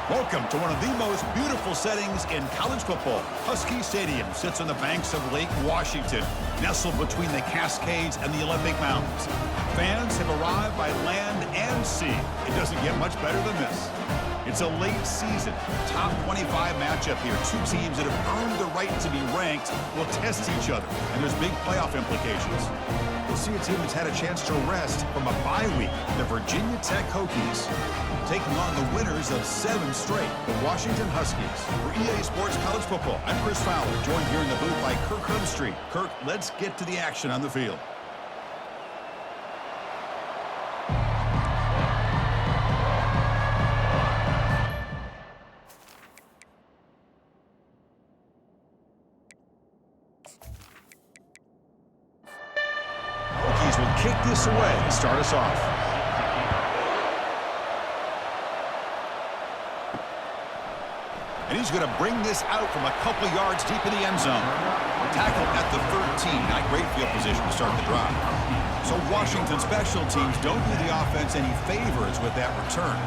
Welcome to one of the most beautiful settings in college football. Husky Stadium sits on the banks of Lake Washington, nestled between the Cascades and the Olympic Mountains. Fans have arrived by land and sea. It doesn't get much better than this. It's a late season, top 25 matchup here. Two teams that have earned the right to be ranked will test each other, and there's big playoff implications. We'll see a team that's had a chance to rest from a bye week, the Virginia Tech Hokies, taking on the winners of 7 straight, the Washington Huskies. For EA Sports College Football, I'm Chris Fowler, joined here in the booth by Kirk Herbstreit. Kirk, let's get to the action on the field. Hokies will kick this away and start us off. And he's going to bring this out from a couple yards deep in the end zone. Tackled at the 13. Not great field position to start the drive. So Washington special teams don't do the offense any favors with that return.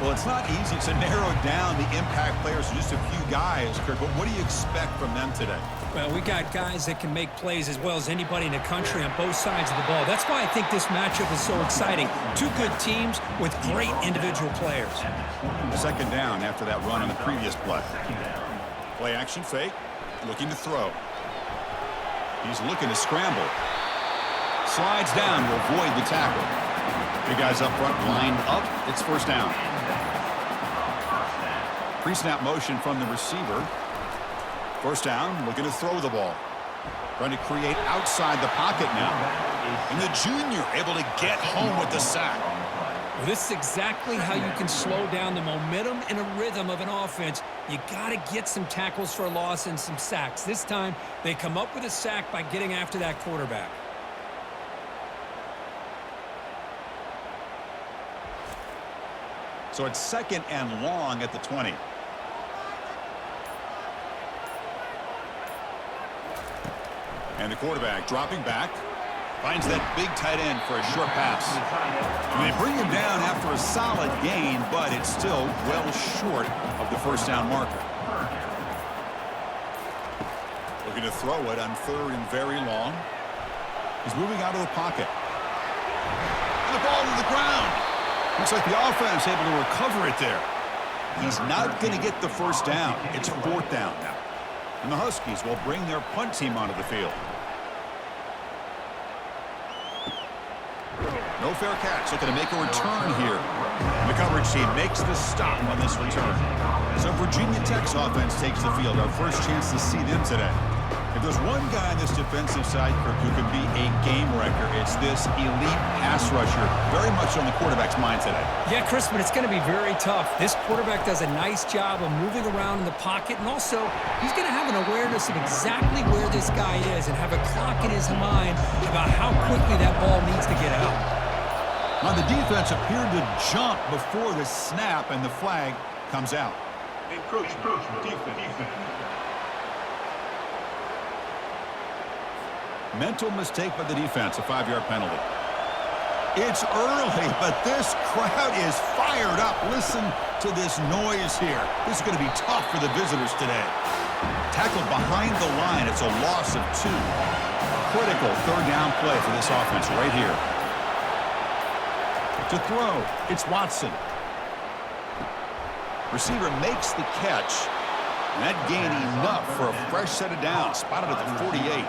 Well, it's not easy to narrow down the impact players to just a few guys, Kirk, but what do you expect from them today? Well, we got guys that can make plays as well as anybody in the country on both sides of the ball. That's why I think this matchup is so exciting. Two good teams with great individual players. Second down after that run on the previous play. Play action fake, looking to throw. He's looking to scramble. Slides down to avoid the tackle. Big guys up front lined up. It's first down. Pre-snap motion from the receiver. First down, looking to throw the ball. Trying to create outside the pocket now. And the junior able to get home with the sack. Well, this is exactly how you can slow down the momentum and a rhythm of an offense. You got to get some tackles for a loss and some sacks. This time, they come up with a sack by getting after that quarterback. So it's second and long at the 20. And the quarterback dropping back. Finds that big tight end for a short pass. And they bring him down after a solid gain, but it's still well short of the first down marker. Looking to throw it on third and very long. He's moving out of the pocket. And the ball to the ground. Looks like the offense able to recover it there. He's not going to get the first down. It's fourth down now. And the Huskies will bring their punt team onto the field. No fair catch. Looking to make a return here. The coverage team makes the stop on this return. So Virginia Tech's offense takes the field. Our first chance to see them today. If there's one guy on this defensive side, Kirk, who can be a game wrecker, it's this elite pass rusher. Very much on the quarterback's mind today. Yeah, Chris, but it's going to be very tough. This quarterback does a nice job of moving around in the pocket, and also he's going to have an awareness of exactly where this guy is and have a clock in his mind about how quickly that ball needs to get out. Now the defense appeared to jump before the snap, and the flag comes out. Defense. Mental mistake by the defense, a 5-yard penalty. It's early, but this crowd is fired up. Listen to this noise here. This is going to be tough for the visitors today. Tackled behind the line. It's a loss of 2. Critical third down play for this offense right here. To throw, it's Watson. Receiver makes the catch. And that gain enough for a fresh set of downs. Spotted at the 48.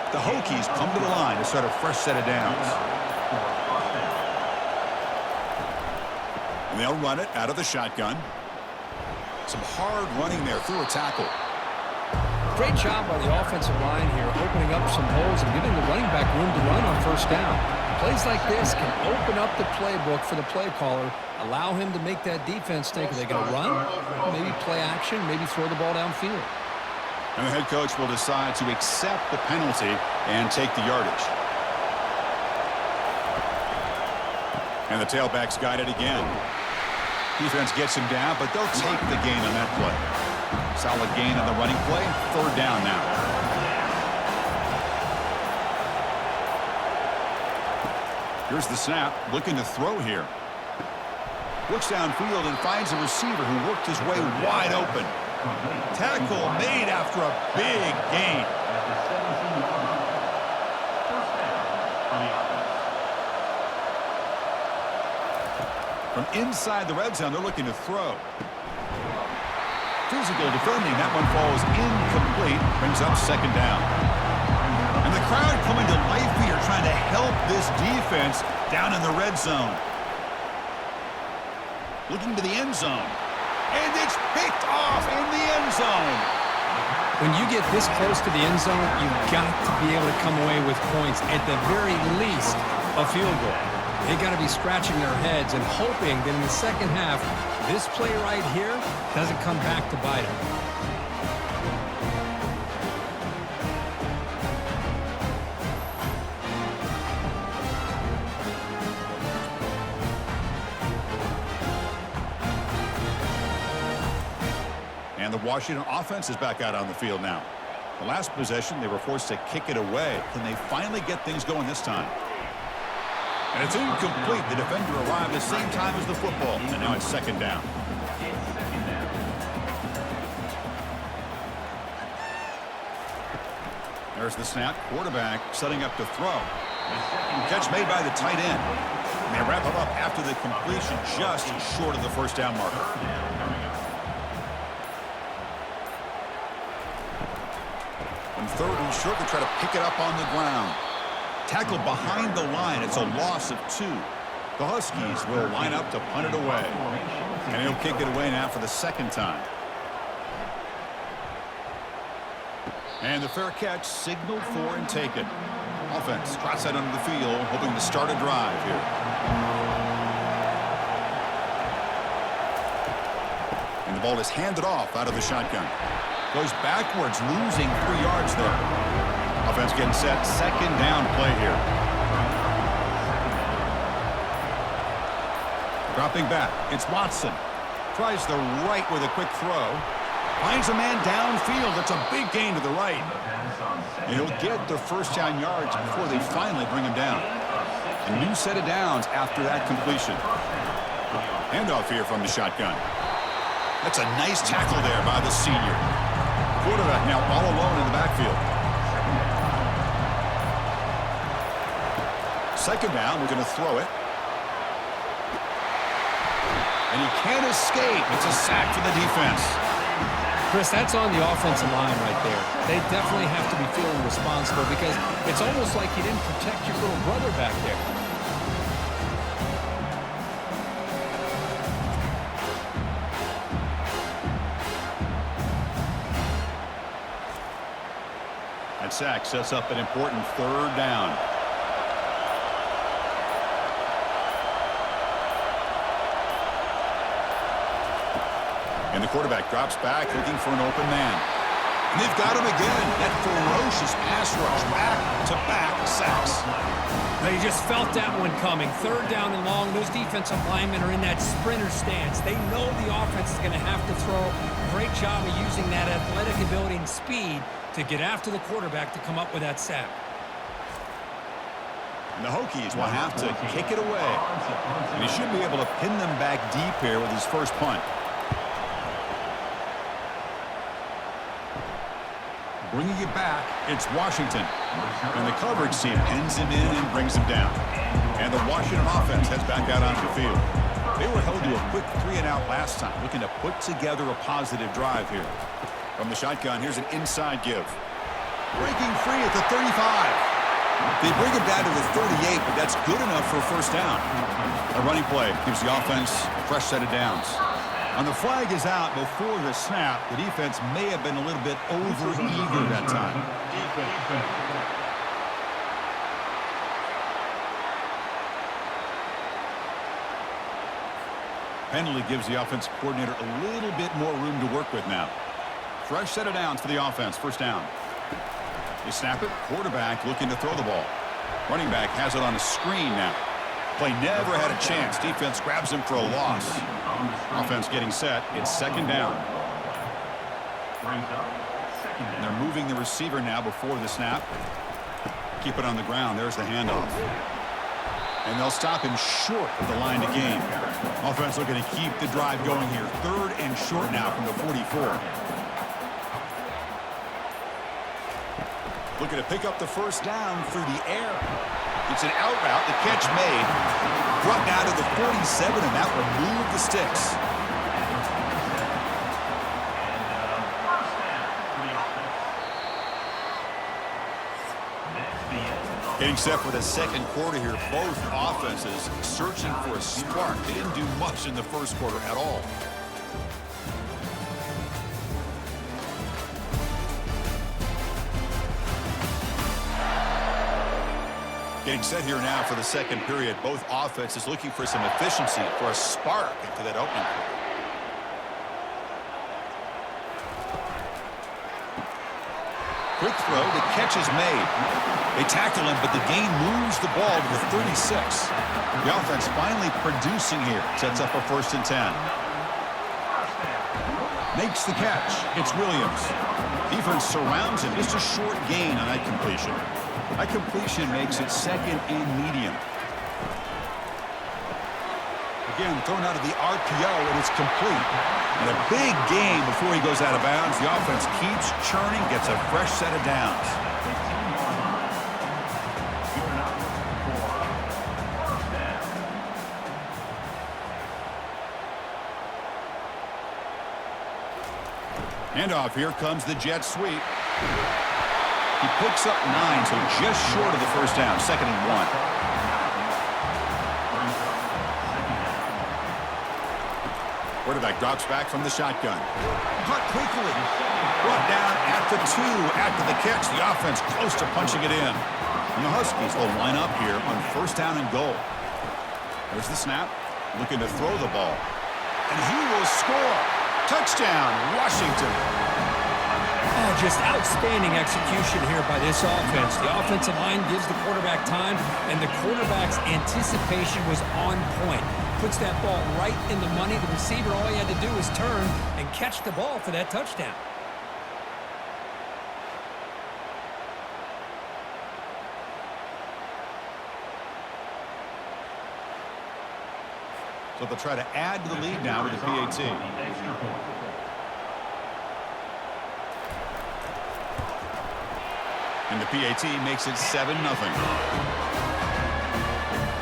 The Hokies come to the line to start a fresh set of downs. And they'll run it out of the shotgun. Some hard running there through a tackle. Great job by the offensive line here, opening up some holes and giving the running back room to run on first down. Plays like this can open up the playbook for the play caller, allow him to make that defense think, are they going to run? Maybe play action, maybe throw the ball downfield. And the head coach will decide to accept the penalty and take the yardage. And the tailback's got it again. Defense gets him down, but they'll take the gain on that play. Solid gain on the running play. Third down now. Here's the snap. Looking to throw here. Looks downfield and finds a receiver who worked his way wide open. Tackle made after a big gain. From inside the red zone, they're looking to throw. Physical defending. That one falls incomplete. Brings up second down. And the crowd coming to life here, trying to help this defense down in the red zone. Looking to the end zone. And it's picked off in the end zone. When you get this close to the end zone, you've got to be able to come away with points, at the very least, a field goal. They got to be scratching their heads and hoping that in the second half, this play right here doesn't come back to bite them. And the Washington offense is back out on the field now. The last possession, they were forced to kick it away. Can they finally get things going this time? And it's incomplete. The defender arrived at the same time as the football. And now it's second down. There's the snap. Quarterback setting up to throw. Catch made by the tight end. And they wrap it up after the completion, just short of the first down marker. And third and short, they try to pick it up on the ground. Tackled behind the line. It's a loss of 2. The Huskies will line up to punt it away. And he'll kick it away now for the second time. And the fair catch signaled for and taken. Offense trots out onto the field, hoping to start a drive here. And the ball is handed off out of the shotgun. Goes backwards, losing 3 yards there. Offense getting set. Second down play here. Dropping back. It's Watson. Tries the right with a quick throw. Finds a man downfield. That's a big gain to the right. And he'll get the first down yards before they finally bring him down. A new set of downs after that completion. Handoff here from the shotgun. That's a nice tackle there by the senior. Quarterback now all alone in the backfield. Second down, we're going to throw it. And he can't escape. It's a sack for the defense. Chris, that's on the offensive line right there. They definitely have to be feeling responsible because it's almost like you didn't protect your little brother back there. That sack sets up an important third down. And the quarterback drops back looking for an open man. And they've got him again. That ferocious pass rush. Back-to-back sacks. They just felt that one coming. Third down and long. Those defensive linemen are in that sprinter stance. They know the offense is going to have to throw. Great job of using that athletic ability and speed to get after the quarterback to come up with that sack. And the Hokies will have to kick it away. And he should be able to pin them back deep here with his first punt. Bringing it back, it's Washington. And the coverage team pins him in and brings him down. And the Washington offense heads back out onto the field. They were held to a quick 3-and-out last time, looking to put together a positive drive here. From the shotgun, here's an inside give. Breaking free at the 35. They bring him down to the 38, but that's good enough for a first down. A running play gives the offense a fresh set of downs. And the flag is out before the snap. The defense may have been a little bit over-eager that time. Penalty gives the offensive coordinator a little bit more room to work with now. Fresh set of downs for the offense. First down. They snap it. Quarterback looking to throw the ball. Running back has it on a screen now. Play never had a chance. Defense grabs him for a loss. Offense getting set. It's second down. And they're moving the receiver now before the snap. Keep it on the ground. There's the handoff. And they'll stop him short of the line to gain. Offense looking to keep the drive going here. 3rd and short now from the 44. Looking to pick up the first down through the air. It's an out route. The catch made. Brought down to the 47, and that will move the sticks. Getting set for the second quarter here. Both offenses searching for a spark. They didn't do much in the first quarter at all. Getting set here now for the second period. Both offenses looking for some efficiency, for a spark into that opening quarter. Quick throw, the catch is made. They tackle him, but the gain moves the ball to the 36. The offense finally producing here. Sets up a 1st and 10. Makes the catch. It's Williams. Defense surrounds him. Just a short gain on that completion. That completion makes it 2nd and medium. Again, thrown out of the RPO, and it's complete. And a big gain before he goes out of bounds. The offense keeps churning, gets a fresh set of downs. Handoff, here comes the jet sweep. He picks up 9, so just short of the first down, 2nd and 1. Quarterback drops back from the shotgun. Caught quickly. Brought down at the 2 after the catch. The offense close to punching it in. And the Huskies will line up here on 1st down and goal. There's the snap. Looking to throw the ball. And he will score. Touchdown, Washington. Oh, just outstanding execution here by this offense. The offensive line gives the quarterback time, and the quarterback's anticipation was on point. Puts that ball right in the money. The receiver, all he had to do was turn and catch the ball for that touchdown. So they'll try to add to the lead now with the PAT. And the PAT makes it 7-0.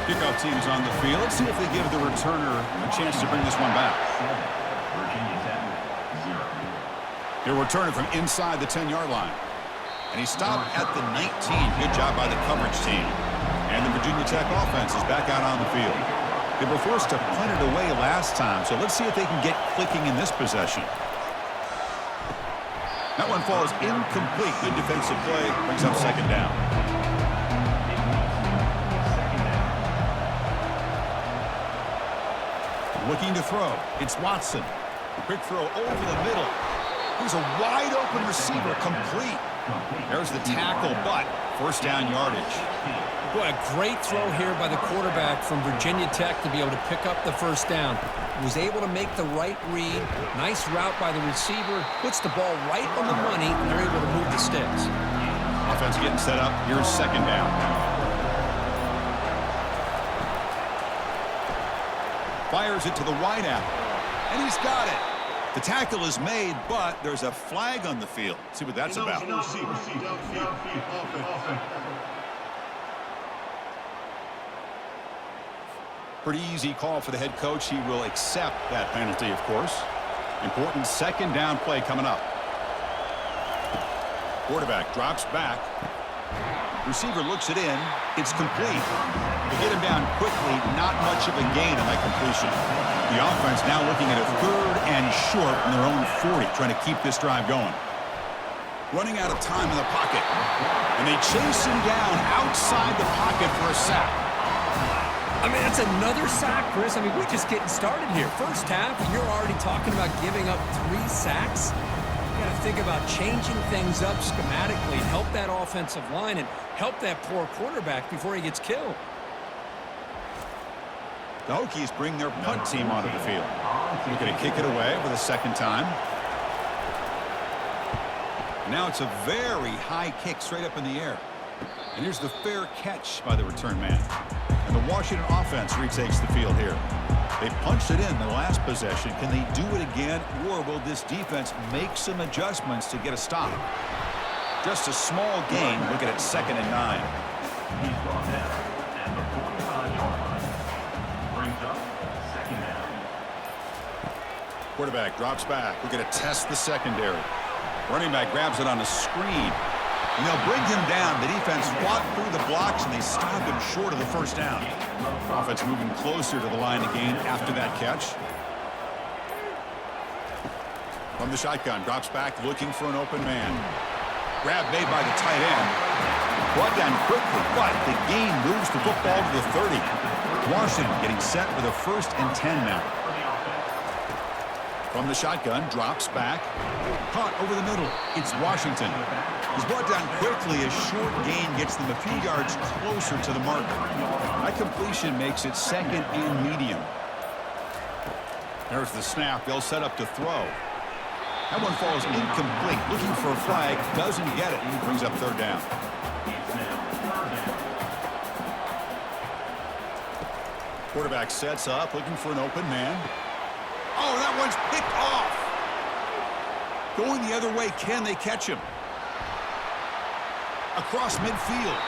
Kickoff team's on the field. Let's see if they give the returner a chance to bring this one back. He'll return it from inside the 10-yard line. And he stopped at the 19. Good job by the coverage team. And the Virginia Tech offense is back out on the field. They were forced to punt it away last time, so let's see if they can get clicking in this possession. That one falls incomplete. Good defensive play. Brings up 2nd down. Looking to throw. It's Watson. Quick throw over the middle. He's a wide-open receiver. Complete. There's the tackle, but 1st down yardage. Boy, a great throw here by the quarterback from Virginia Tech to be able to pick up the 1st down. Was able to make the right read. Nice route by the receiver. Puts the ball right on the money, and they're able to move the sticks. Offense getting set up. Here's 2nd down. Fires it to the wideout. And he's got it. The tackle is made, but there's a flag on the field. Let's see what that's about. Pretty easy call for the head coach. He will accept that penalty, of course. Important 2nd down play coming up. Quarterback drops back. Receiver looks it in. It's complete. To get him down quickly, not much of a gain on that completion. The offense now looking at a 3rd and short from their own 40, trying to keep this drive going. Running out of time in the pocket. And they chase him down outside the pocket for a sack. I mean, that's another sack, Chris. I mean, we're just getting started here. First half, and you're already talking about giving up 3 sacks. You got to think about changing things up schematically, help that offensive line, and help that poor quarterback before he gets killed. The Hokies bring their punt team onto the field. They're going to kick it away for the 2nd time. Now it's a very high kick straight up in the air. And here's the fair catch by the return man. And the Washington offense retakes the field here. They punched it in the last possession. Can they do it again, or will this defense make some adjustments to get a stop? Just a small gain. Looking at 2nd and 9. He's brought down at the 45-yard line. Brings up 2nd down. Quarterback drops back. We're going to test the secondary. Running back grabs it on a screen. And they'll bring him down. The defense fought through the blocks, and they stop him short of the first down. Offense moving closer to the line again after that catch. From the shotgun, drops back, looking for an open man. Grab made by the tight end. Brought down quickly, but the gain moves the football to the 30. Washington getting set with a 1st and 10 now. From the shotgun, drops back. Caught over the middle. It's Washington. He's brought down quickly. A short gain gets them a few yards closer to the marker. That completion makes it 2nd and medium. There's the snap. They'll set up to throw. That one falls incomplete. Looking for a flag. Doesn't get it. He brings up 3rd down. Quarterback sets up, looking for an open man. Oh, that one's picked off. Going the other way. Can they catch him? Across midfield.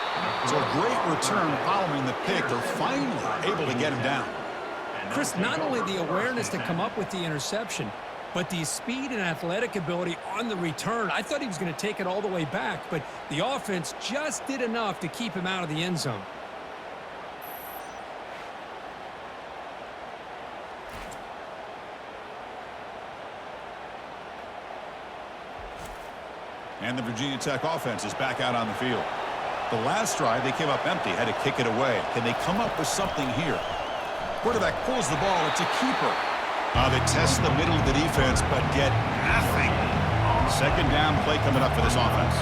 So a great return following the pick. They're finally able to get him down. Chris, not only the awareness to come up with the interception, but the speed and athletic ability on the return. I thought he was going to take it all the way back, but the offense just did enough to keep him out of the end zone. And the Virginia Tech offense is back out on the field. The last drive, they came up empty, had to kick it away. Can they come up with something here? Quarterback pulls the ball. It's a keeper. They test the middle of the defense, but get nothing. 2nd down play coming up for this offense.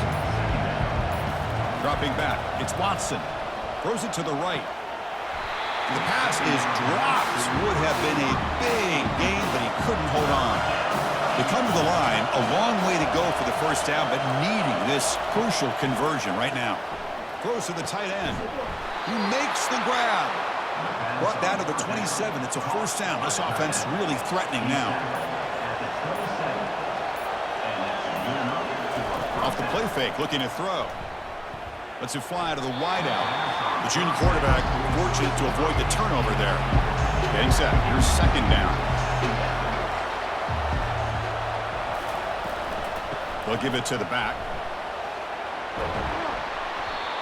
Dropping back. It's Watson. Throws it to the right. And the pass is dropped. Would have been a big gain, but he couldn't hold on. They come to the line, a long way to go for the 1st down, but needing this crucial conversion right now. Throws to the tight end. He makes the grab. Brought down to the 27. It's a 1st down. This offense really threatening now. Off the play fake, looking to throw. Lets it fly to the wideout. The junior quarterback fortunate to avoid the turnover there. Getting set. Here's 2nd down. They'll give it to the back.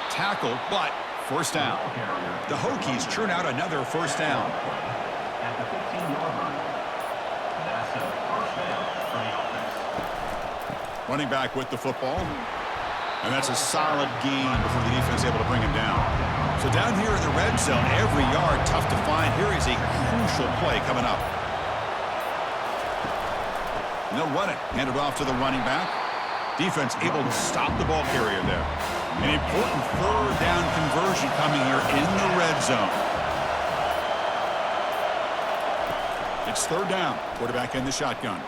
Tackle, but 1st down. The Hokies churn out another 1st down. At the 15-yard line. That's a 1st down for the offense. Running back with the football. And that's a solid gain before the defense is able to bring him down. So down here in the red zone, every yard tough to find. Here is a crucial play coming up. And they'll run it. Hand it off to the running back. Defense able to stop the ball carrier there. An important 3rd down conversion coming here in the red zone. It's 3rd down. Quarterback in the shotgun.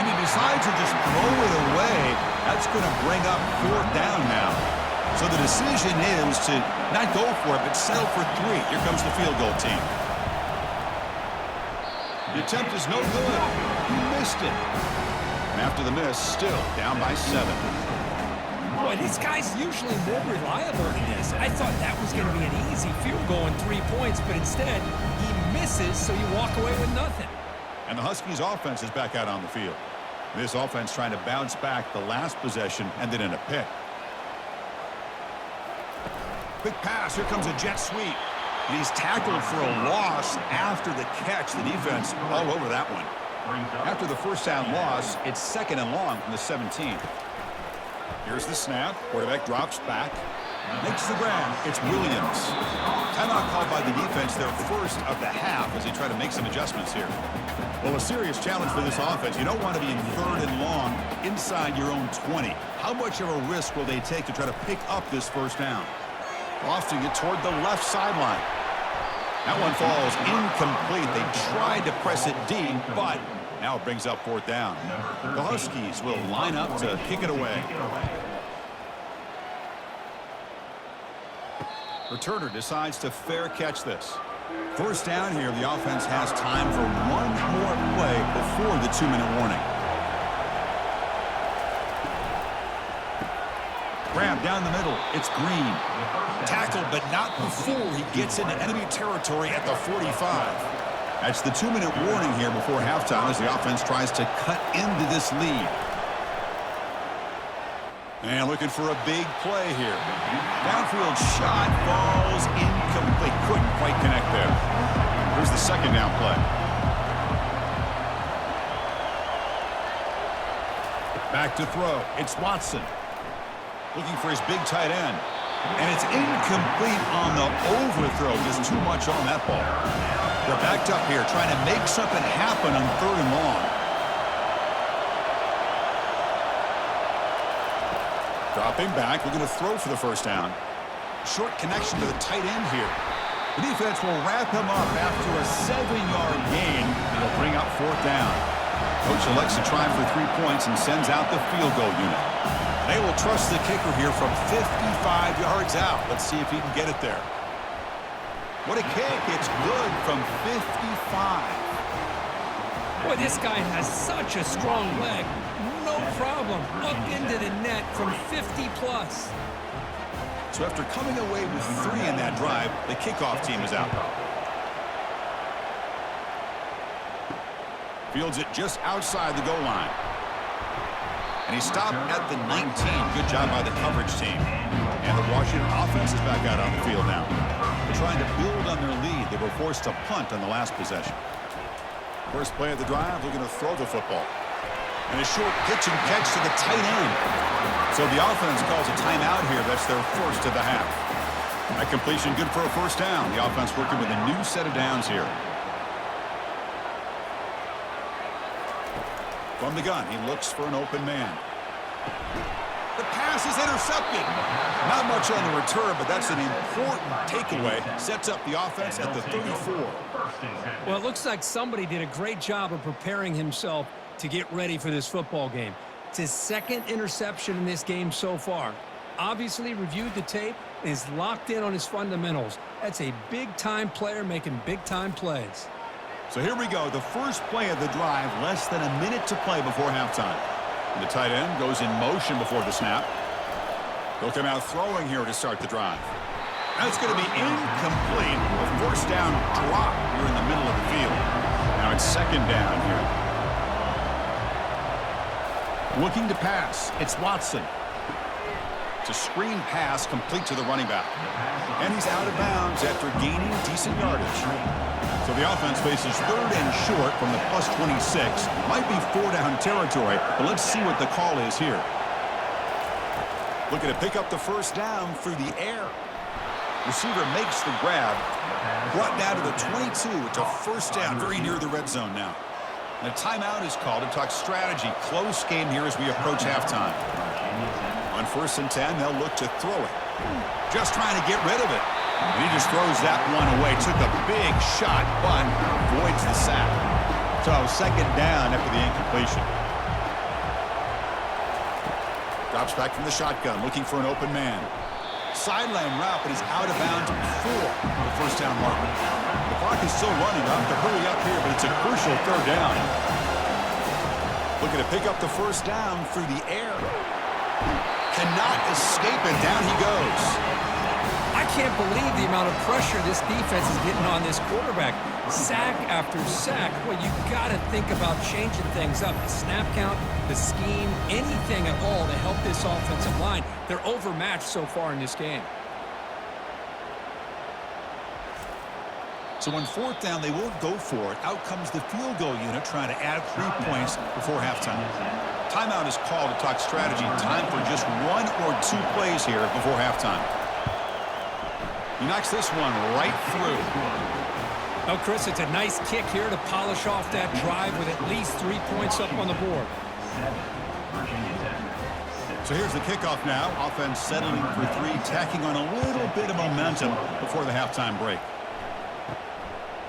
And he decides to just throw it away. That's going to bring up 4th down now. So the decision is to not go for it, but settle for 3. Here comes the field goal team. The attempt is no good. He missed it. After the miss, still down by 7. Boy, this guy's usually more reliable than this. I thought that was going to be an easy field goal and 3 points, but instead, he misses, so you walk away with nothing. And the Huskies offense is back out on the field. This offense trying to bounce back the last possession, ended in a pick. Quick pass. Here comes a jet sweep. And he's tackled for a loss after the catch. The defense all over that one. After the 1st down loss, it's 2nd and long from the 17. Here's the snap. Quarterback drops back. Makes the grab. It's Williams. Timeout called by the defense, their 1st of the half, as they try to make some adjustments here. Well, a serious challenge for this offense. You don't want to be in 3rd and long inside your own 20. How much of a risk will they take to try to pick up this 1st down? Lofting it toward the left sideline. That one falls incomplete. They tried to press it deep, but now it brings up 4th down. The Huskies will line up to kick it away. Returner decides to fair catch this. First down here, the offense has time for one more play before the 2-minute warning. Grab down the middle. It's Green. Tackled, but not before he gets into enemy territory at the 45. That's the 2-minute warning here before halftime as the offense tries to cut into this lead. And looking for a big play here. Downfield shot falls incomplete. Couldn't quite connect there. Here's the second down play. Back to throw. It's Watson. Looking for his big tight end. And it's incomplete on the overthrow. Just too much on that ball. They're backed up here trying to make something happen on 3rd and long. Dropping back, we're going to throw for the first down. Short connection to the tight end here. The defense will wrap him up after a 7-yard gain. It'll bring up 4th down. Coach elects to try for 3 points and sends out the field goal unit. They will trust the kicker here from 55 yards out. Let's see if he can get it there. What a kick. It's good from 55. Boy, this guy has such a strong leg. No problem. Up into the net from 50-plus. So after coming away with 3 in that drive, the kickoff team is out. Fields it just outside the goal line. And he stopped at the 19. Good job by the coverage team. And the Washington offense is back out on the field now. They're trying to build on their lead. They were forced to punt on the last possession. First play of the drive, they're going to throw the football. And a short pitch and catch to the tight end. So the offense calls a timeout here. That's their first of the half. That completion good for a first down. The offense working with a new set of downs here. From the gun, he looks for an open man. The pass is intercepted. Not much on the return, but that's an important takeaway. Sets up the offense at the 34. Well, it looks like somebody did a great job of preparing himself to get ready for this football game. It's his 2nd interception in this game so far. Obviously reviewed the tape and is locked in on his fundamentals. That's a big-time player making big-time plays. So here we go, the first play of the drive, less than a minute to play before halftime. And the tight end goes in motion before the snap. They'll come out throwing here to start the drive. That's going to be incomplete. A first down drop here in the middle of the field. Now it's 2nd down here. Looking to pass. It's Watson. It's a screen pass complete to the running back. And he's out of bounds after gaining decent yardage. So the offense faces 3rd and short from the +26. Might be 4-down territory, but let's see what the call is here. Looking to pick up the first down through the air. Receiver makes the grab. Brought down to the 22. It's a first down, very near the red zone now. And a timeout is called to talk strategy. Close game here as we approach halftime. On 1st and 10, they'll look to throw it. Just trying to get rid of it. And he just throws that one away. Took a big shot, but avoids the sack. So 2nd down after the incompletion. Drops back from the shotgun, looking for an open man. Sideline route, but he's out of bounds before the first down marker. The clock is still running. I'll have to hurry up here, but it's a crucial 3rd down. Looking to pick up the first down through the air. Cannot escape it. Down he goes. I can't believe the amount of pressure this defense is getting on this quarterback. Sack after sack. Well, you got to think about changing things up. The snap count, the scheme, anything at all to help this offensive line. They're overmatched so far in this game. So on 4th down, they won't go for it. Out comes the field goal unit trying to add 3 points before halftime. Timeout is called to talk strategy. Time for just 1 or 2 plays here before halftime. He knocks this one right through. Oh, Chris, it's a nice kick here to polish off that drive with at least 3 points up on the board. So here's the kickoff now. Offense settling for 3, tacking on a little bit of momentum before the halftime break.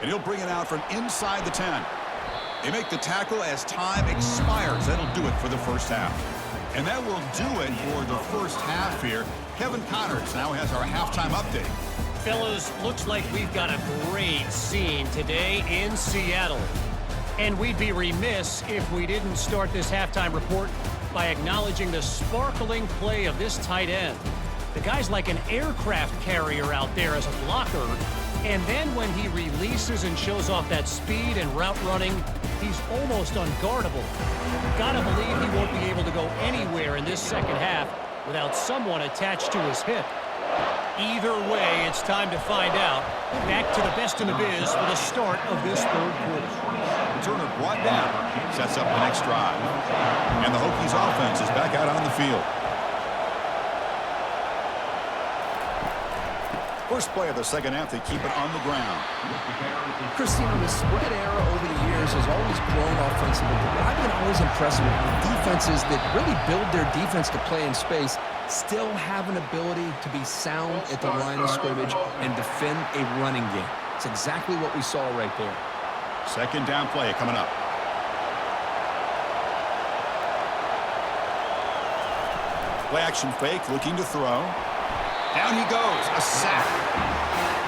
And he'll bring it out from inside the 10. They make the tackle as time expires. That'll do it for the first half. And that will do it for the first half here. Kevin Connors now has our halftime update. fellas, looks like we've got a great scene today in Seattle. And we'd be remiss if we didn't start this halftime report by acknowledging the sparkling play of this tight end. The guy's like an aircraft carrier out there as a blocker, and then when he releases and shows off that speed and route running, he's almost unguardable. Gotta believe he won't be able to go anywhere in this second half without someone attached to his hip. Either way, it's time to find out. Back to the best in the biz for the start of this third quarter. Turner brought down, sets up the next drive. And the Hokies offense is back out on the field. First play of the second half, they keep it on the ground. Christine, the spread era over the years has always grown offensively, but I've been always impressed with defenses that really build their defense to play in space, still have an ability to be sound at the line of scrimmage and defend a running game. It's exactly what we saw right there. Second down play coming up. Play action fake, looking to throw. Down he goes, a sack.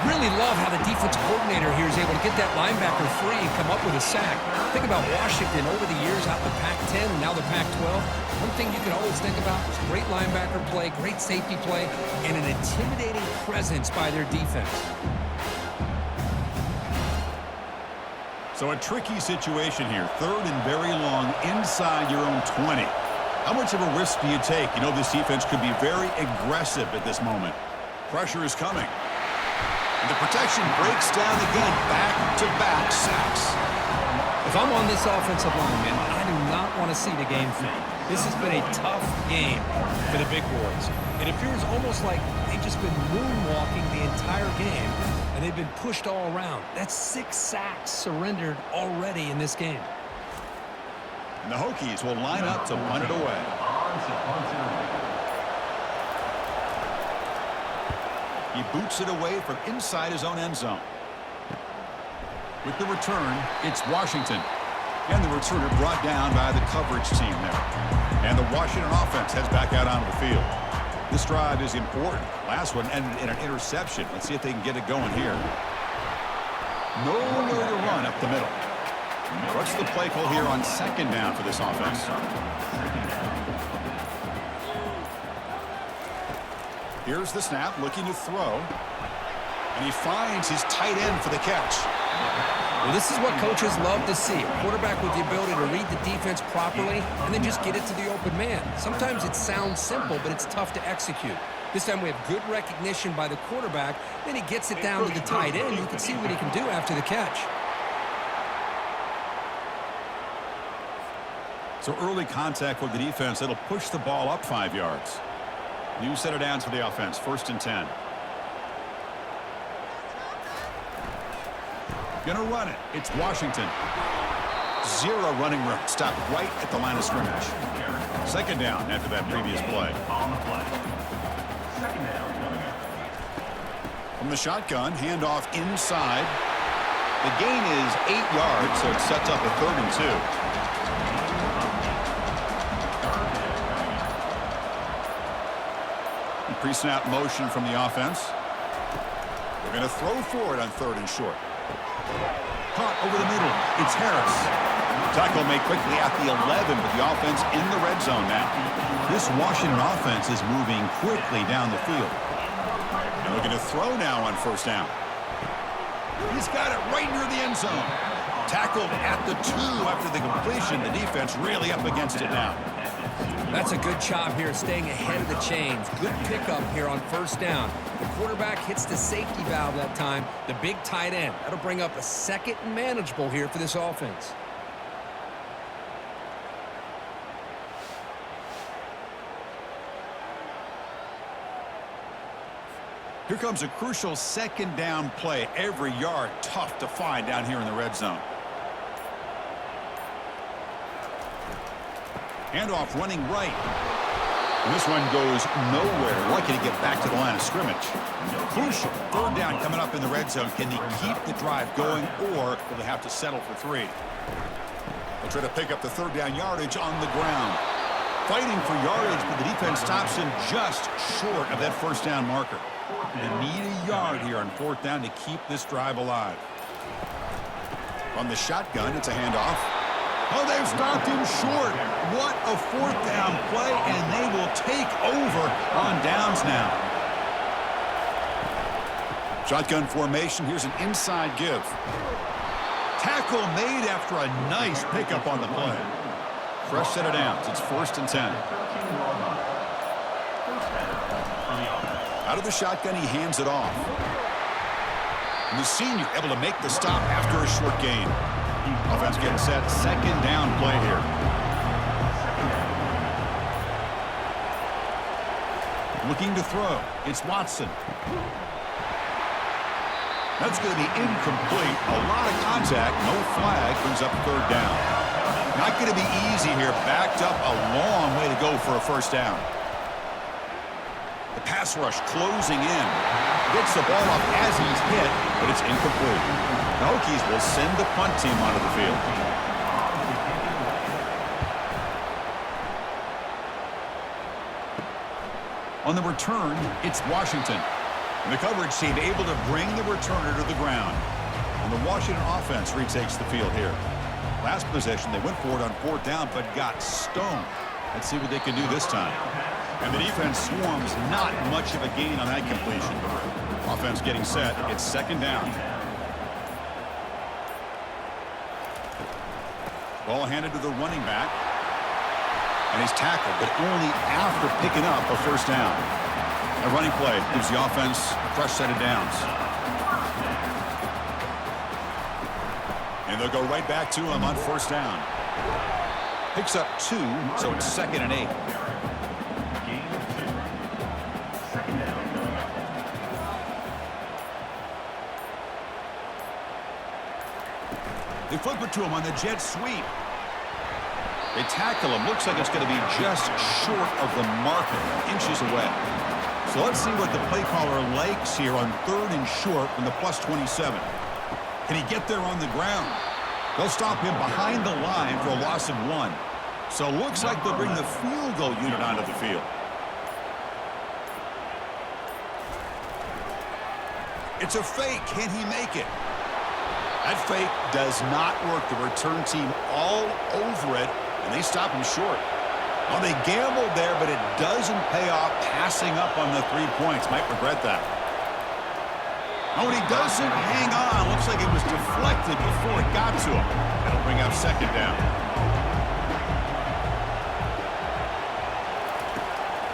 Really love how the defense coordinator here is able to get that linebacker free and come up with a sack. Think about Washington over the years out in the Pac-10 and now the Pac-12. One thing you can always think about is great linebacker play, great safety play, and an intimidating presence by their defense. So a tricky situation here. Third and very long inside your own 20. How much of a risk do you take? You know this defense could be very aggressive at this moment. Pressure is coming. And the protection breaks down again. Back-to-back sacks. If I'm on this offensive line, man, I do not want to see the game fade. This has been a tough game for the big boys. It appears almost like they've just been moonwalking the entire game, and they've been pushed all around. That's 6 sacks surrendered already in this game. And the Hokies will line up to punt it away. He boots it away from inside his own end zone. With the return, it's Washington. And the returner brought down by the coverage team there. And the Washington offense heads back out onto the field. This drive is important. Last one ended in an interception. Let's see if they can get it going here. Nowhere to run up the middle. What's the play call here on second down for this offense? Here's the snap, looking to throw. And he finds his tight end for the catch. Well, this is what coaches love to see. A quarterback with the ability to read the defense properly and then just get it to the open man. Sometimes it sounds simple, but it's tough to execute. This time we have good recognition by the quarterback. Then he gets it down to the tight end. You can see what he can do after the catch. So early contact with the defense, that'll push the ball up 5 yards. New set of downs for the offense, 1st and 10. Gonna run it. It's Washington. 0 running room. Stopped right at the line of scrimmage. Second down after that previous play. From the shotgun, handoff inside. The gain is 8 yards, so it sets up a 3rd and 2. Pre-snap motion from the offense. They're going to throw for it on 3rd and short. Caught over the middle. It's Harris. Tackle made quickly at the 11, but the offense in the red zone now. This Washington offense is moving quickly down the field. And they're going to throw now on 1st down. He's got it right near the end zone. Tackled at the 2 after the completion. The defense really up against it now. That's a good job here staying ahead of the chains. Good pickup here on 1st down. The quarterback hits the safety valve that time, the big tight end. That'll bring up a 2nd and manageable here for this offense. Here comes a crucial 2nd down play. Every yard tough to find down here in the red zone. Handoff running right. And this one goes nowhere. Lucky to get back to the line of scrimmage. Crucial 3rd down coming up in the red zone. Can they keep the drive going, or will they have to settle for 3? They'll try to pick up the 3rd down yardage on the ground. Fighting for yardage, but the defense stops him just short of that 1st down marker. They need a yard here on fourth down to keep this drive alive. From the shotgun, it's a handoff. Oh, they've stopped him short. What a fourth down play, and they will take over on downs now. Shotgun formation. Here's an inside give. Tackle made after a nice pickup on the play. Fresh set of downs. It's 1st and 10. Out of the shotgun, he hands it off. And the senior able to make the stop after a short gain. Offense getting set. 2nd down play here. Looking to throw. It's Watson. That's going to be incomplete. A lot of contact. No flag. Brings up 3rd down. Not going to be easy here. Backed up a long way to go for a 1st down. The pass rush closing in. Gets the ball off as he's hit, but it's incomplete. The Hokies will send the punt team onto the field. On the return, it's Washington. And the coverage team able to bring the returner to the ground. And the Washington offense retakes the field here. Last possession, they went for it on 4th down, but got stoned. Let's see what they can do this time. And the defense swarms. Not much of a gain on that completion. Offense getting set. It's 2nd down. Ball handed to the running back. And he's tackled, but only after picking up a 1st down. A running play gives the offense a fresh set of downs. And they'll go right back to him on 1st down. Picks up 2, so it's 2nd and 8. They flip it to him on the jet sweep. They tackle him. Looks like it's going to be just short of the marker, inches away. So let's see what the play caller likes here on 3rd and short from the +27. Can he get there on the ground? They'll stop him behind the line for a loss of 1. So looks like they'll bring the field goal unit onto the field. It's a fake. Can he make it? That fake does not work. The return team all over it, and they stop him short. Well, they gambled there, but it doesn't pay off. Passing up on the 3 points. Might regret that. Oh, and he doesn't hang on. Looks like it was deflected before it got to him. That'll bring up 2nd down.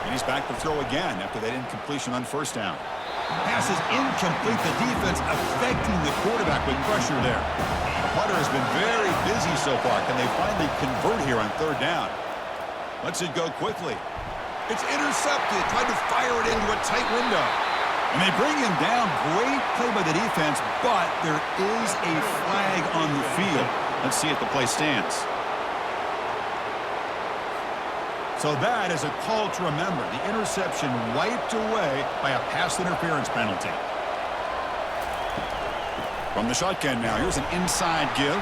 And he's back to throw again after that incompletion on 1st down. Pass is incomplete. The defense affecting the quarterback with pressure there. The punter has been very busy so far. Can they finally convert here on 3rd down? Lets it go quickly. It's intercepted. Tried to fire it into a tight window. And they bring him down. Great play by the defense, but there is a flag on the field. Let's see if the play stands. So that is a call to remember. The interception wiped away by a pass interference penalty. From the shotgun now, here's an inside give.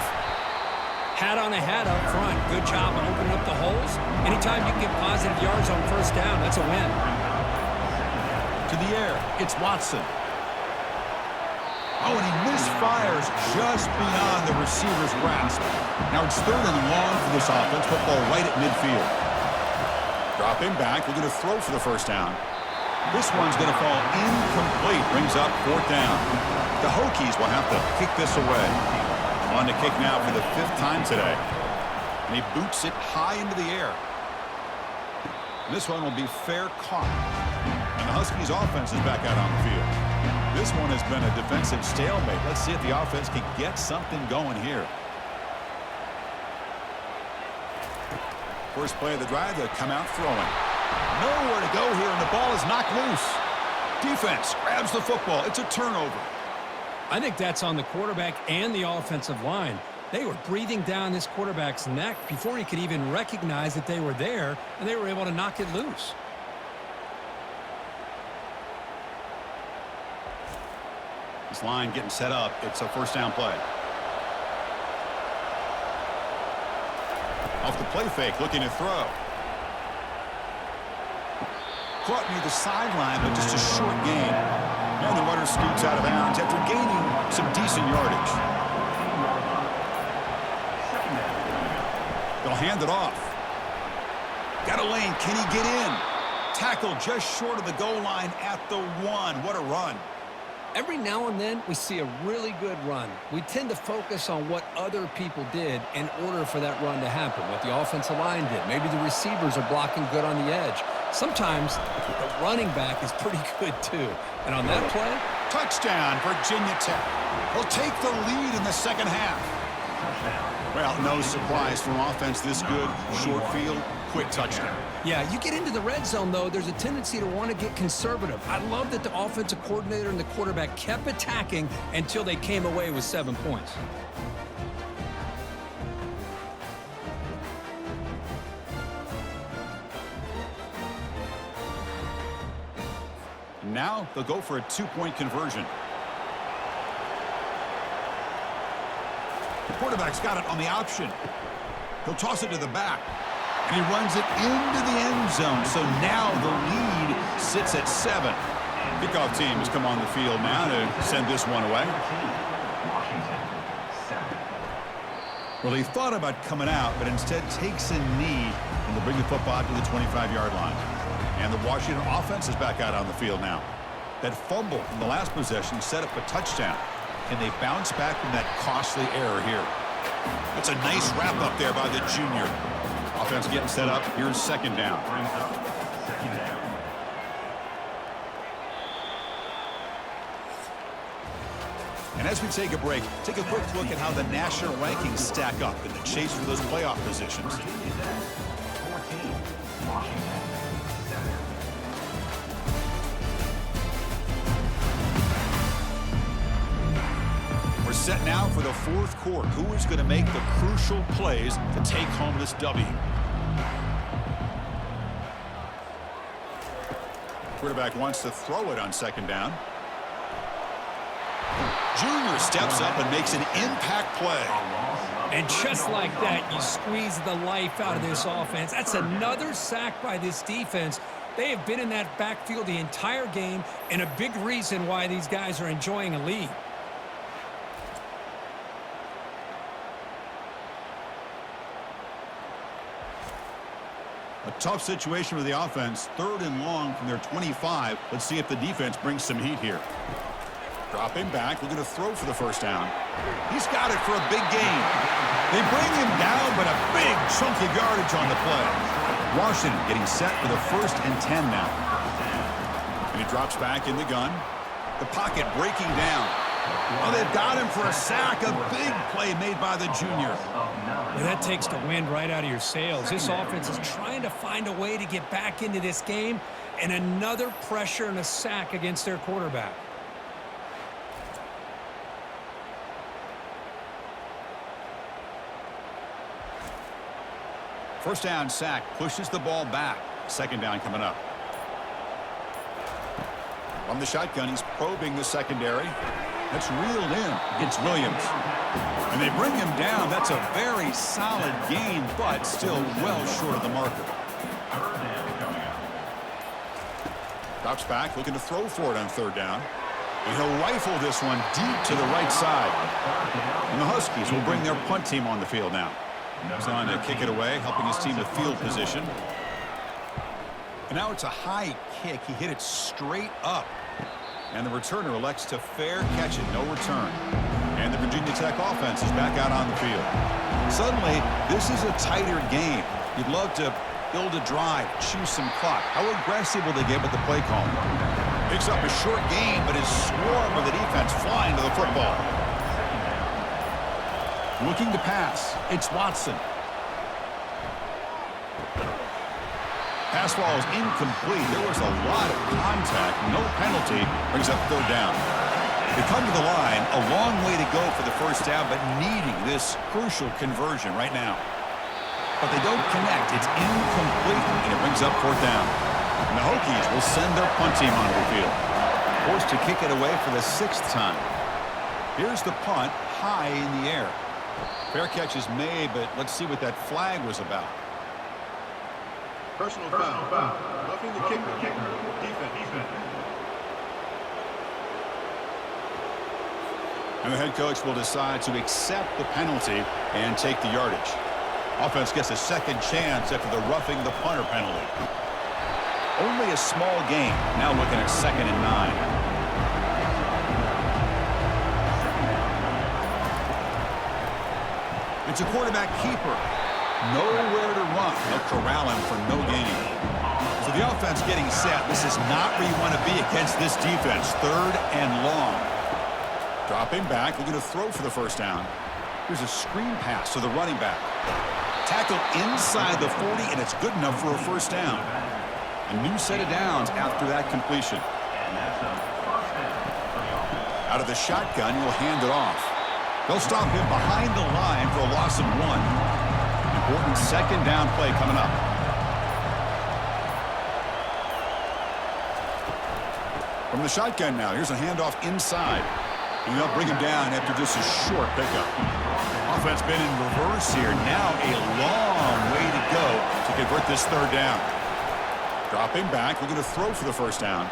Hat on a hat up front. Good job on opening up the holes. Anytime you can get positive yards on 1st down, that's a win. To the air, it's Watson. Oh, and he misfires just beyond the receiver's grasp. Now it's 3rd and long for this offense. Football right at midfield. Drop him back. We're going to throw for the 1st down. This one's going to fall incomplete. Brings up 4th down. The Hokies will have to kick this away. On to kick now for the 5th time today. And he boots it high into the air. And this one will be fair caught. And the Huskies offense is back out on the field. This one has been a defensive stalemate. Let's see if the offense can get something going here. First play of the drive, they'll come out throwing. Nowhere to go here, and the ball is knocked loose. Defense grabs the football. It's a turnover. I think that's on the quarterback and the offensive line. They were breathing down this quarterback's neck before he could even recognize that they were there, and they were able to knock it loose. This line getting set up. It's a 1st down play. Off the play fake, looking to throw. Caught near the sideline, but just a short gain. And the runner scoots out of bounds after gaining some decent yardage. They'll hand it off. Got a lane. Can he get in? Tackle just short of the goal line at the 1. What a run. Every now and then, we see a really good run. We tend to focus on what other people did in order for that run to happen, what the offensive line did. Maybe the receivers are blocking good on the edge. Sometimes the running back is pretty good, too. And on that play, touchdown, Virginia Tech. Will take the lead in the second half. Well, no surprise from offense this good. Short field, quick touchdown. Yeah, you get into the red zone, though, there's a tendency to want to get conservative. I love that the offensive coordinator and the quarterback kept attacking until they came away with 7 points. Now they'll go for a 2-point conversion. The quarterback's got it on the option. He'll toss it to the back. And he runs it into the end zone. So now the lead sits at 7. Kickoff team has come on the field now to send this one away. Well, he thought about coming out, but instead takes a knee and they'll bring the football to the 25-yard line. And the Washington offense is back out on the field now. That fumble from the last possession set up a touchdown. And they bounce back from that costly error here. That's a nice wrap up there by the junior. Offense getting set up. Here's second down. And as we take a break, take a quick look at how the national rankings stack up in the chase for those playoff positions. We're set now for the fourth quarter. Who is going to make the crucial plays to take home this W? Quarterback wants to throw it on second down. Junior steps up and makes an impact play. And just like that, you squeeze the life out of this offense. That's another sack by this defense. They have been in that backfield the entire game, and a big reason why these guys are enjoying a lead. A tough situation for the offense. 3rd and long from their 25. Let's see if the defense brings some heat here. Dropping back, looking to throw for the first down. He's got it for a big gain. They bring him down, but a big chunk of yardage on the play. Washington getting set for the 1st and 10 now. And he drops back in the gun. The pocket breaking down. Oh, they've got him for a sack. A big play made by the junior. Well, that takes the wind right out of your sails. This offense is trying to find a way to get back into this game, and another pressure and a sack against their quarterback. First down sack, pushes the ball back. Second down coming up. From the shotgun, he's probing the secondary. That's reeled in. It's Williams. And they bring him down. That's a very solid gain, but still well short of the marker. Drops back, looking to throw for it on 3rd down. And he'll rifle this one deep to the right side. And the Huskies will bring their punt team on the field now. He's on to kick it away, helping his team with field position. And now it's a high kick. He hit it straight up. And the returner elects to fair catch it, no return. And the Virginia Tech offense is back out on the field. Suddenly, this is a tighter game. You'd love to build a drive, choose some clock. How aggressive will they get with the play call? Picks up a short gain, but his swarm of the defense flying to the football. Looking to pass. It's Watson. Pass ball is incomplete. There was a lot of contact. No penalty. Brings up 3rd down. They come to the line. A long way to go for the first down, but needing this crucial conversion right now. But they don't connect. It's incomplete, and it brings up 4th down. And the Hokies will send their punt team onto the field. Forced to kick it away for the 6th time. Here's the punt, high in the air. Fair catch is made, but let's see what that flag was about. Personal foul. Roughing the kicker. Defense. And the head coach will decide to accept the penalty and take the yardage. Offense gets a second chance after the roughing the punter penalty. Only a small gain. Now looking at 2nd and 9. It's a quarterback keeper. Nowhere to run. They'll corral him for no gain. So the offense getting set. This is not where you want to be against this defense. 3rd and long. Dropping back. They're going to throw for the first down. Here's a screen pass to the running back. Tackle inside the 40, and it's good enough for a first down. A new set of downs after that completion. Out of the shotgun, he'll hand it off. They'll stop him behind the line for a loss of 1. Important second down play coming up. From the shotgun now, here's a handoff inside. And they'll bring him down after just a short pickup. Offense been in reverse here. Now a long way to go to convert this 3rd down. Dropping back, they're going to throw for the first down.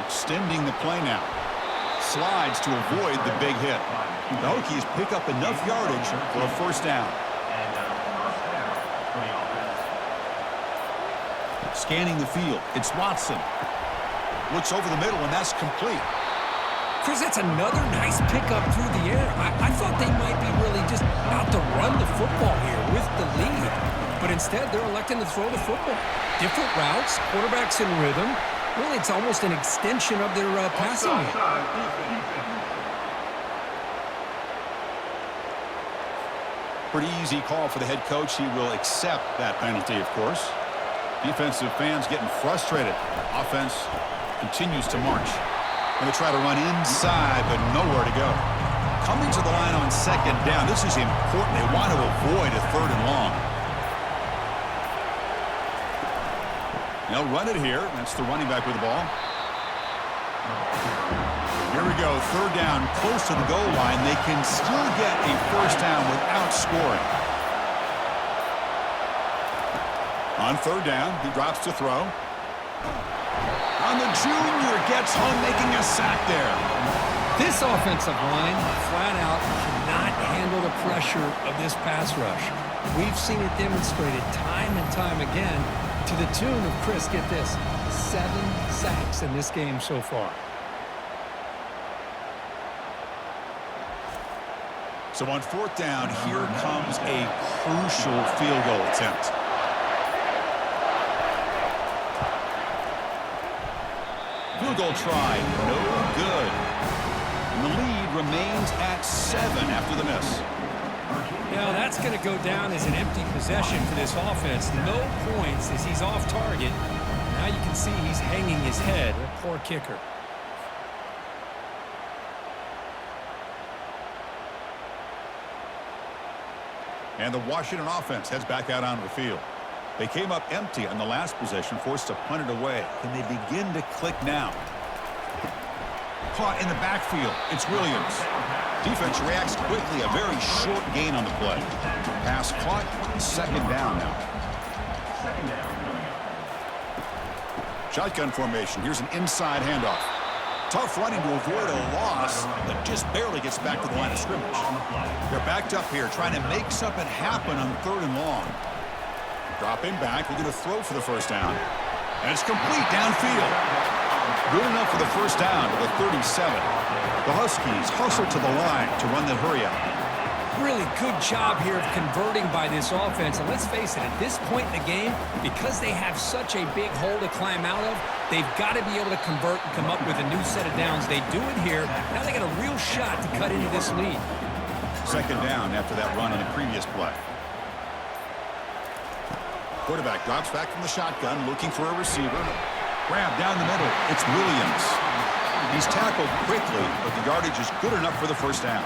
Extending the play now. Slides to avoid the big hit. The Hokies pick up enough yardage for a first down. Scanning the field, it's Watson. Looks over the middle, and that's complete. Chris, that's another nice pickup through the air. I thought they might be really just out to run the football here with the lead. But instead, they're electing to throw the football. Different routes, quarterbacks in rhythm. Really, it's almost an extension of their passing game. Pretty easy call for the head coach. He will accept that penalty, of course. Defensive fans getting frustrated. Offense continues to march. Going to try to run inside, but nowhere to go. Coming to the line on 2nd down. This is important. They want to avoid a 3rd and long. They'll run it here. That's the running back with the ball. Here we go. 3rd down, close to the goal line. They can still get a first down without scoring. On 3rd down, he drops to throw. On the junior, gets home, making a sack there. This offensive line, flat out, cannot handle the pressure of this pass rush. We've seen it demonstrated time and time again to the tune of, Chris, get this, 7 sacks in this game so far. So on 4th down, here comes a crucial field goal attempt. Field goal try, no good. And the lead remains at 7 after the miss. Now that's going to go down as an empty possession for this offense. No points as he's off target. Now you can see he's hanging his head. A poor kicker. And the Washington offense heads back out onto the field. They came up empty on the last possession, forced to punt it away. Can they begin to click now? Caught in the backfield. It's Williams. Defense reacts quickly. A very short gain on the play. Pass caught. 2nd down now. Shotgun formation. Here's an inside handoff. Tough running to avoid a loss, but just barely gets back to the line of scrimmage. They're backed up here, trying to make something happen on 3rd and long. Dropping back, we're going to throw for the first down. And it's complete downfield. Good enough for the first down to the 37. The Huskies hustle to the line to run the hurry-up. Really good job here of converting by this offense. And let's face it, at this point in the game, because they have such a big hole to climb out of, they've got to be able to convert and come up with a new set of downs. They do it here. Now they got a real shot to cut into this lead. 2nd down after that run on the previous play. Quarterback drops back from the shotgun, looking for a receiver. Grab down the middle. It's Williams. He's tackled quickly, but the yardage is good enough for the first down.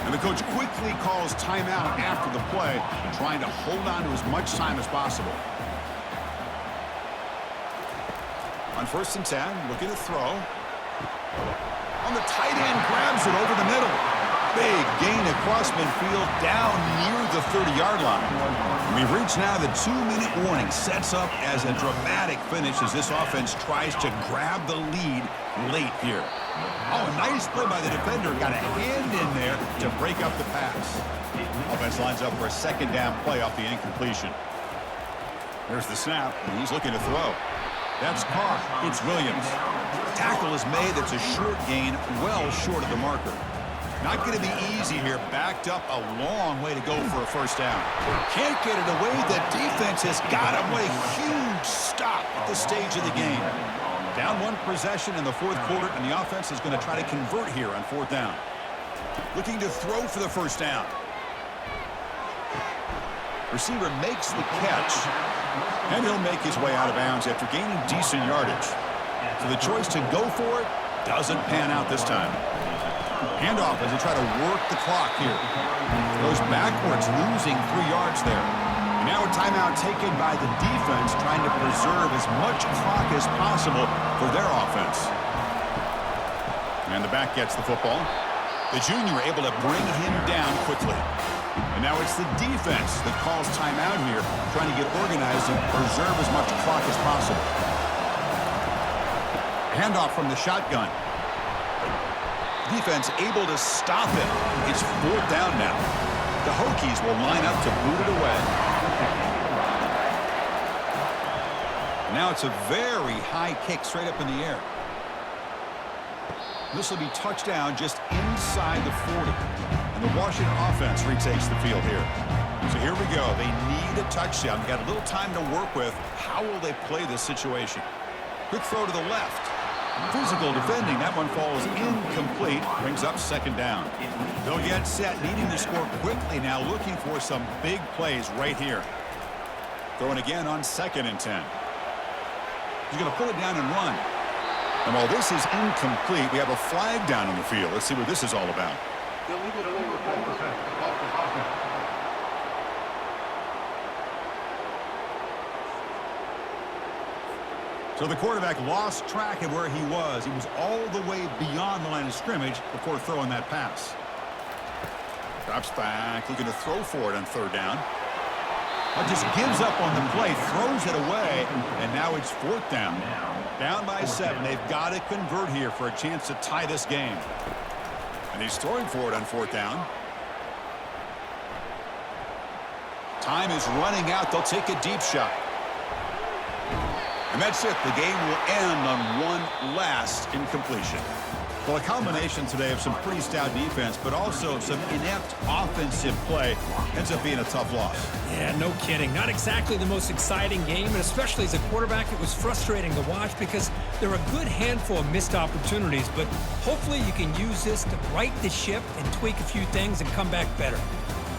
And the coach quickly calls timeout after the play, trying to hold on to as much time as possible. On 1st and 10, looking to throw. On the tight end, grabs it over the middle. Big gain across midfield down near the 30-yard line. We've reached now the 2-minute warning. Sets up as a dramatic finish as this offense tries to grab the lead late here. Oh, nice play by the defender. Got a hand in there to break up the pass. Offense lines up for a second down play off the incompletion. There's the snap, and he's looking to throw. That's caught. It's Williams. Tackle is made. That's a short gain, well short of the marker. Not going to be easy here. Backed up a long way to go for a first down. Can't get it away. The defense has got him. What a huge stop at this stage of the game. Down one possession in the fourth quarter, and the offense is going to try to convert here on fourth down. Looking to throw for the first down. Receiver makes the catch, and he'll make his way out of bounds after gaining decent yardage. So the choice to go for it doesn't pan out this time. Handoff as they try to work the clock here. Goes backwards, losing 3 yards there. And now a timeout taken by the defense, trying to preserve as much clock as possible for their offense. And the back gets the football. The junior able to bring him down quickly. And now it's the defense that calls timeout here, trying to get organized and preserve as much clock as possible. Handoff from the shotgun. Defense able to stop it. It's fourth down now. The Hokies will line up to boot it away. Now it's a very high kick straight up in the air. This will be touchdown just inside the 40. And the Washington offense retakes the field here. So here we go. They need a touchdown. Got a little time to work with. How will they play this situation? Quick throw to the left. Physical defending. That one falls incomplete. Brings up second down. They'll get set, needing to score quickly now, looking for some big plays right here. Throwing again on 2nd and 10. He's going to pull it down and run. And while this is incomplete, we have a flag down on the field. Let's see what this is all about. So the quarterback lost track of where he was. He was all the way beyond the line of scrimmage before throwing that pass. Drops back, looking to throw for it on 3rd down. But just gives up on the play, throws it away, and now it's 4th down. Down by 7. They've got to convert here for a chance to tie this game. And he's throwing for it on 4th down. Time is running out. They'll take a deep shot. And that's it. The game will end on one last incompletion. Well, a combination today of some pretty stout defense, but also some inept offensive play ends up being a tough loss. Yeah, no kidding. Not exactly the most exciting game, and especially as a quarterback, it was frustrating to watch because there are a good handful of missed opportunities, but hopefully you can use this to right the ship and tweak a few things and come back better.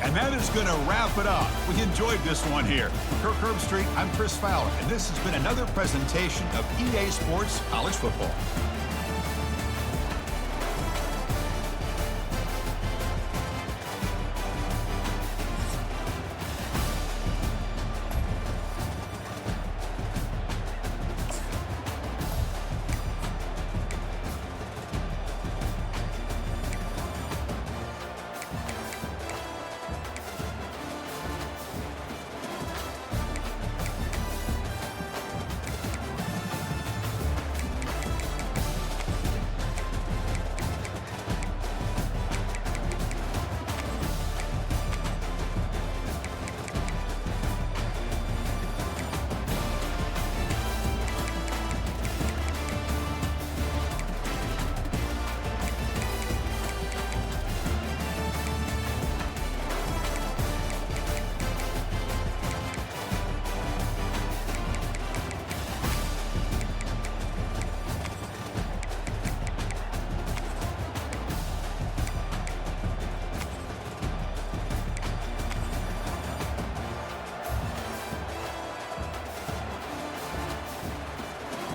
And that is going to wrap it up. We enjoyed this one here. From Kirk Herbstreit, I'm Chris Faulk, and this has been another presentation of EA Sports College Football.